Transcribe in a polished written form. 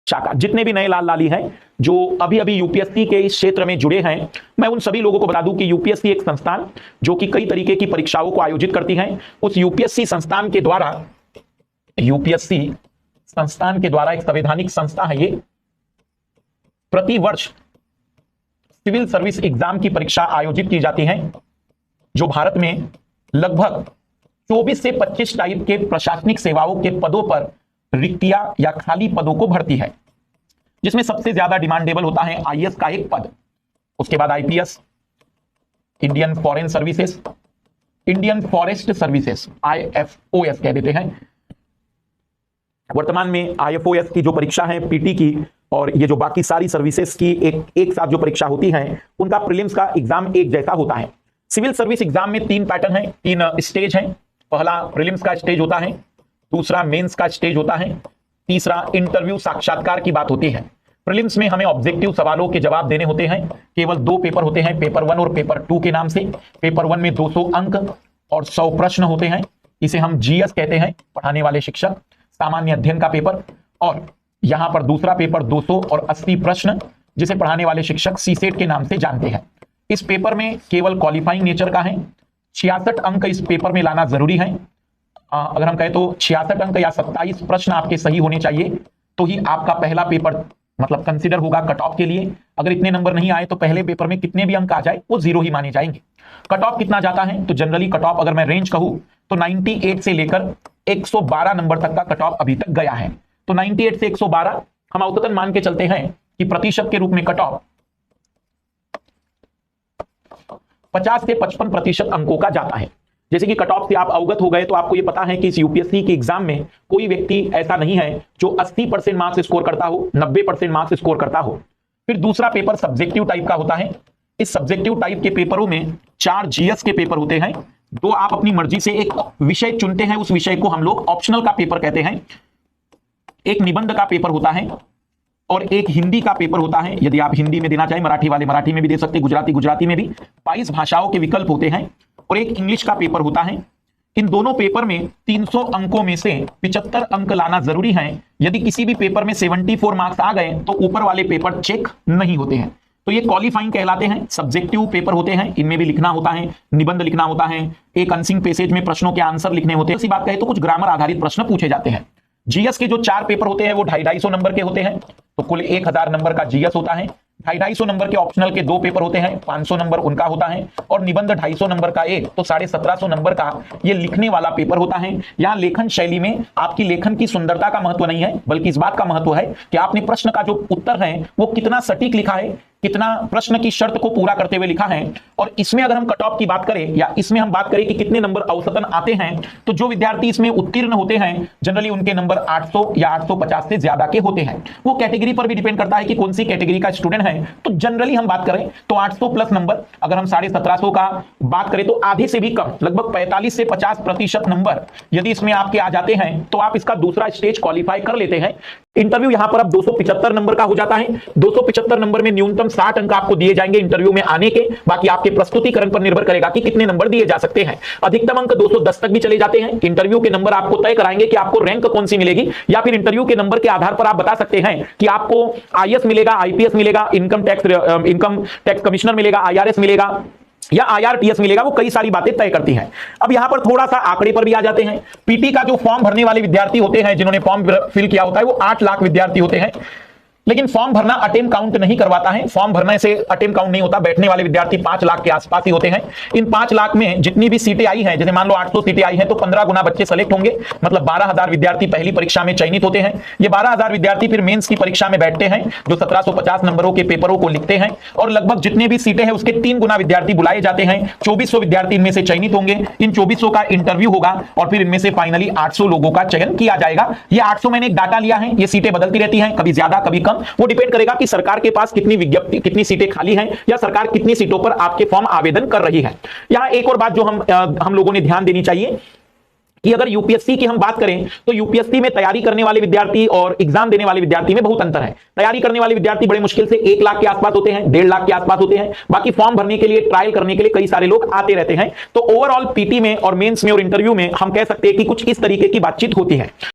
शाखा, जितने भी नए लाल लाली हैं जो अभी अभी यूपीएससी के इस क्षेत्र में जुड़े हैं, मैं उन सभी लोगों को बता दूं कि यूपीएससी एक संस्थान जो कि कई तरीके की परीक्षाओं को आयोजित करती है, उस यूपीएससी संस्थान के द्वारा, यूपीएससी संस्थान के द्वारा एक संवैधानिक संस्था है ये, प्रति वर्ष सिविल सर्विस एग्जाम की परीक्षा आयोजित की जाती है, जो भारत में लगभग 24 से 25 टाइप के प्रशासनिक सेवाओं के पदों पर रिक्तियां या खाली पदों को भरती है, जिसमें सबसे ज्यादा डिमांडेबल होता है आईएएस का एक पद, उसके बाद IPS, Indian foreign services, Indian forest services, IFOS कह देते हैं। वर्तमान में आईएफओएस की जो परीक्षा है पीटी की, और ये जो बाकी सारी सर्विसेज की एक साथ जो परीक्षा होती है, उनका प्रीलिम्स का एग्जाम एक जैसा होता है। सिविल सर्विस एग्जाम में 3 पैटर्न है, 3 स्टेज हैं। पहला प्रीलिम्स का स्टेज होता है, दूसरा मेंस का स्टेज होता है, तीसरा इंटरव्यू साक्षात्कार की बात होती है। प्रीलिम्स में हमें ऑब्जेक्टिव सवालों के जवाब देने होते हैं, केवल 2 पेपर होते हैं, पेपर 1 और पेपर 2 के नाम से। पेपर 1 में 200 अंक और 100 प्रश्न होते हैं, इसे हम जीएस कहते हैं, पढ़ाने वाले शिक्षक, सामान्य अध्ययन का पेपर। और यहां पर दूसरा पेपर 200 और 80 प्रश्न, जिसे पढ़ाने वाले शिक्षक सीसेट के नाम से जानते हैं। इस पेपर में केवल क्वालिफाइंग नेचर का है, 66 अंक इस पेपर में लाना जरूरी है। अगर हम कहें तो 66 अंक या 27 प्रश्न आपके सही होने चाहिए, तो ही आपका पहला पेपर मतलब कंसीडर होगा कट ऑफ के लिए। अगर इतने नंबर नहीं आए तो पहले पेपर में कितने भी अंक आ जाए वो 0 ही माने जाएंगे। कट ऑफ कितना जाता है, तो जनरली कट ऑफ अगर मैं रेंज कहूं तो 98 से लेकर 112 नंबर तक का कट ऑफ अभी तक गया है। तो 98 से 112 हम औसतन मान के चलते हैं कि प्रतिशत के रूप में कट ऑफ 50 से 55% अंकों का जाता है। जैसे कि कट ऑफ से आप अवगत हो गए तो आपको यह पता है कि इस यूपीएससी के एग्जाम में कोई व्यक्ति ऐसा नहीं है जो 80% मार्क्स स्कोर करता हो, 90% मार्क्स स्कोर करता हो। फिर दूसरा पेपर सब्जेक्टिव टाइप का होता है। इस सब्जेक्टिव टाइप के पेपरों में 4 जीएस के पेपर होते हैं, 2 आप अपनी मर्जी से एक विषय चुनते हैं, उस विषय को हम लोग ऑप्शनल का पेपर कहते हैं। एक निबंध का पेपर होता है और एक हिंदी का पेपर होता है। यदि आप हिंदी में देना चाहें, मराठी वाले मराठी में भी दे सकते, गुजराती में भी। 22 भाषाओं के विकल्प होते हैं और एक इंग्लिश का पेपर होता है। इन दोनों पेपर में 300 अंकों में से 75 अंक लाना जरूरी है। यदि किसी भी पेपर में 74 मार्क्स आ गए तो ऊपर वाले पेपर चेक नहीं होते हैं, तो ये क्वालिफाइंग कहलाते हैं। सब्जेक्टिव पेपर होते हैं, इनमें भी लिखना होता है, निबंध लिखना होता है, एक अनसिंग पैसेज में प्रश्नों के आंसर लिखने होते हैं। इसी बात कहें तो कुछ ग्रामर आधारित प्रश्न पूछे जाते हैं। जीएस के जो 4 पेपर होते हैं वो 250 नंबर के होते हैं, तो कुल 1000 नंबर का जीएस होता है। 250 नंबर के ऑप्शनल के 2 पेपर होते हैं, 500 नंबर उनका होता है, और निबंध 250 नंबर का एक, तो 1750 नंबर का ये लिखने वाला पेपर होता है। यहाँ लेखन शैली में आपकी लेखन की सुंदरता का महत्व नहीं है, बल्कि इस बात का महत्व है कि आपने प्रश्न का जो उत्तर है वो कितना सटीक लिखा है, कितना प्रश्न की शर्त को पूरा करते हुए लिखा है। और इसमें अगर हम कट ऑफ की बात करें या इसमें हम बात करें कि कितने नंबर औसतन आते हैं, तो जो विद्यार्थी इसमें उत्तीर्ण होते हैं जनरली उनके नंबर 800 या 850 से ज्यादा के होते हैं। वो कैटेगरी पर भी डिपेंड करता है कि कौन सी कैटेगरी का स्टूडेंट है। तो जनरली हम बात करें तो 800 प्लस नंबर, अगर हम 1750 का बात करें तो आधे से भी कम, लगभग 45 से 50% नंबर यदि इसमें आपके आ जाते हैं तो आप इसका दूसरा स्टेज क्वालिफाई कर लेते हैं। इंटरव्यू यहां पर अब 275 नंबर का हो जाता है। 275 नंबर में न्यूनतम 60 अंक आपको दिए जाएंगे इंटरव्यू में आने के, बाकी आपके प्रस्तुतिकरण पर निर्भर करेगा कि कितने नंबर दिए जा सकते हैं। अधिकतम अंक 210 तक भी चले जाते हैं। इंटरव्यू के नंबर आपको तय कराएंगे कि आपको रैंक कौन सी मिलेगी, या फिर इंटरव्यू के नंबर के आधार पर आप बता सकते हैं कि आपको आईएएस मिलेगा, आईपीएस मिलेगा, इनकम टैक्स कमिश्नर मिलेगा, आईआरएस मिलेगा या आईआरटीएस मिलेगा। वो कई सारी बातें तय करती हैं। अब यहां पर थोड़ा सा आंकड़े पर भी आ जाते हैं। पीटी का जो फॉर्म भरने वाले विद्यार्थी होते हैं, जिन्होंने फॉर्म फिल किया होता है, वो 8 लाख विद्यार्थी होते हैं। लेकिन फॉर्म भरना अटेम्प्ट काउंट नहीं करवाता है। फॉर्म भरने से अटेम्प्ट काउंट नहीं होता। बैठने वाले विद्यार्थी 5 लाख के आसपास ही होते हैं। इन 5 लाख में जितनी भी सीटें आई हैं, जैसे मान लो 800 सीटें आई हैं, तो 15 गुना बच्चे सेलेक्ट होंगे, मतलब 12,000 विद्यार्थी पहली परीक्षा में चयनित होते हैं। ये 12,000 विद्यार्थी फिर मेंस की परीक्षा में बैठते हैं, जो 1750 नंबरों के पेपरों को लिखते हैं, और लगभग जितने भी सीटें हैं उसके 3 गुना विद्यार्थी बुलाए जाते हैं। 2400 विद्यार्थी इनमें से चयनित होंगे। इन 2400 का इंटरव्यू होगा और फिर इनमें से फाइनली 800 लोगों का चयन किया जाएगा। ये 800 मैंने एक डाटा लिया है, ये सीटें बदलती रहती हैं, कभी ज्यादा कभी कम। वो डिपेंड करेगा कि सरकार के पास कितनी सीटें खाली हैं, या सरकार कितनी सीटों पर आपके फॉर्म आवेदन कर रही है। यहां एक और बात जो हम लोगों ने ध्यान देनी चाहिए कि अगर यूपीएससी की हम बात करें तो यूपीएससी में तैयारी करने वाले विद्यार्थी और एग्जाम देने वाले विद्यार्थी में बहुत अंतर है। तैयारी करने वाले विद्यार्थी बड़े मुश्किल से 1 लाख के आसपास होते हैं, 1.5 लाख के आसपास होते हैं। बाकी फॉर्म भरने के लिए, ट्रायल करने के लिए कई सारे लोग आते रहते हैं। तो ओवरऑल पीटी में और मेंस में और इंटरव्यू में हम कह सकते हैं कि कुछ इस तरीके की बातचीत होती है।